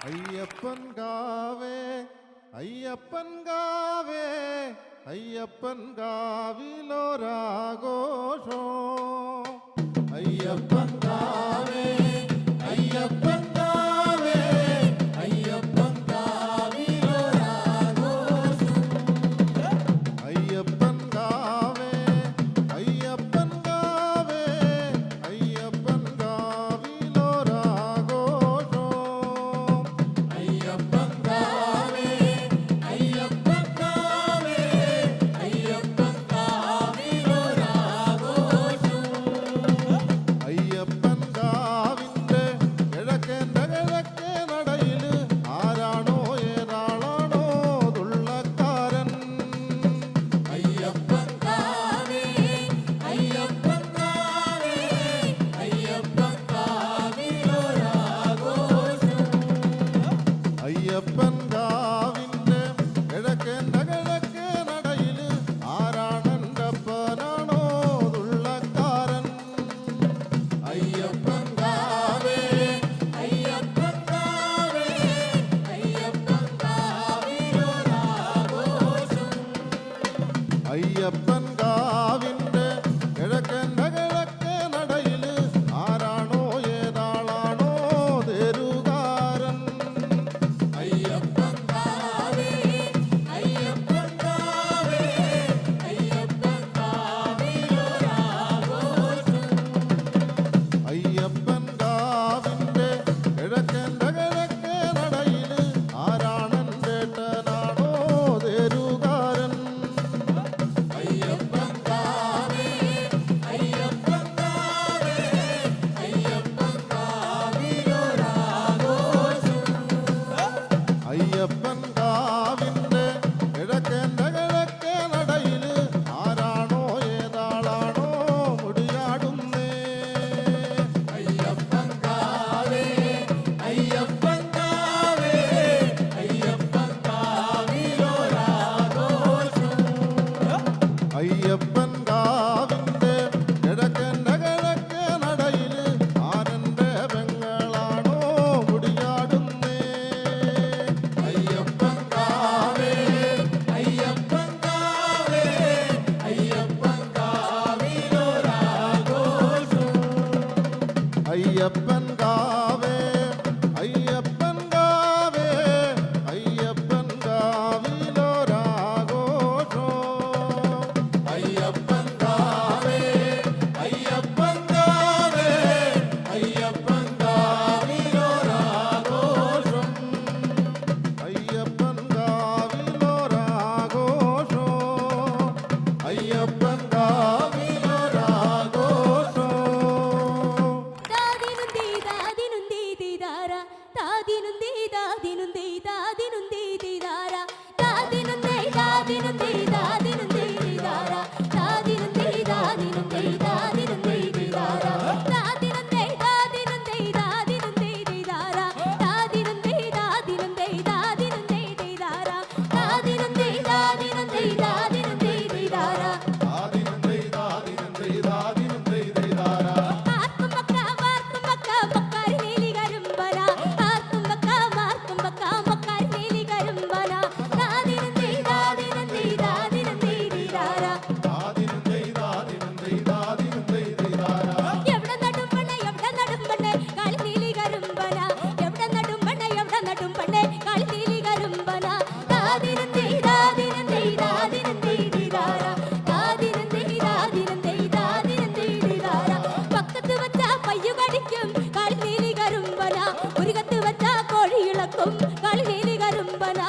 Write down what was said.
അയ്യപ്പൻ കാവേ അയ്യപ്പൻ കാവേ അയ്യപ്പൻ കാവിലൊരാഘോഷോ അയ്യപ്പൻ കാവേ അയ്യപ്പൻ കാവേ അയ്യപ്പൻ കാവിലൊരാഘോഷോ അയ്യപ്പൻ കാവേ അയ്യപ്പൻ കാവേ അയ്യപ്പൻ കാവിലൊരാഘോഷോ അയ്യപ്പൻ കാവേ അയ്യപ്പൻ കാവേ അയ്യപ്പൻ കാവിലൊരാഘോഷോ അയ്യപ്പൻ കാവിന്റെ കിഴക്കേന്റെ കിഴക്കേ നടയില് ആരാണോ ഏതാളാണോ തുള്ളക്കാരൻ അയ്യപ്പൻ കാവേ അയ്യപ്പൻ കാവേ അയ്യപ്പൻ കാവിലൊരാഘോഷോ അയ്യപ്പൻ കാവിന്റെ കിഴക്കേന്റെ കിഴക്കേ നടയില് ആരാണെൻ്റപ്പനാണോ തുള്ളക്കാരൻ അയ്യപ്പൻ കാവേ അയ്യപ്പൻ കാവേ അയ്യപ്പൻ കാവിലൊരാഘോഷോ അയ്യപ്പൻ കാവിന്റെ കിഴക്കേന്റെ കിഴക്കേ നടയില് ആരാണോ ഏതാളാണോ തേരുകാരൻ അയ്യപ്പൻ കാവേ അയ്യപ്പൻ കാവേ അയ്യപ്പൻ കാവിലൊരാഘോഷോ അയ്യപ്പൻ കാവിന്റെ കിഴക്കേന്റെ കിഴക്കേ നടയില് ആരാണെൻ്റേട്ടനാണോ തേരുകാരൻ അയ്യപ്പൻ കാവേ അയ്യപ്പൻ കാവേ അയ്യപ്പൻ കാവിലൊരാഘോഷോ അയ്യപ്പൻ കാവിന്റെ കിഴക്കേന്റെ കിഴക്കേ നടയില് ആരാണോ ഏതാളാണോ മുടിയാടുന്നേ അയ്യപ്പൻ കാവേ അയ്യപ്പൻ കാവേ അയ്യപ്പൻ കാവിലൊരാഘോഷോ അയ്യപ്പൻ കാവിന്റെ കിഴക്കേന്റെ കിഴക്കേ നടയില് ആരന്റെ പെങ്ങളാണോ മുടിയാടുന്നേ അയ്യപ്പൻ കാവേ അയ്യപ്പൻ കാവേ അയ്യപ്പൻ കാവിലൊരാഘോഷോ അയ്യപ്പൻ കാവേ അയ്യപ്പൻ കാവേ അയ്യപ്പൻ കാവിലൊരാഘോഷോ അയ്യപ്പൻ കാവേ അയ്യപ്പൻ കാവേ അയ്യപ്പൻ കാവിലൊരാഘോഷം അയ്യപ്പൻ കാവിലൊരാഘോഷോ അയ്യപ്പൻ കാവിലൊരാഘോഷോ ഒരു കത്ത് വച്ച കോഴിയിളക്കും കളി നീലി കരുമ്പന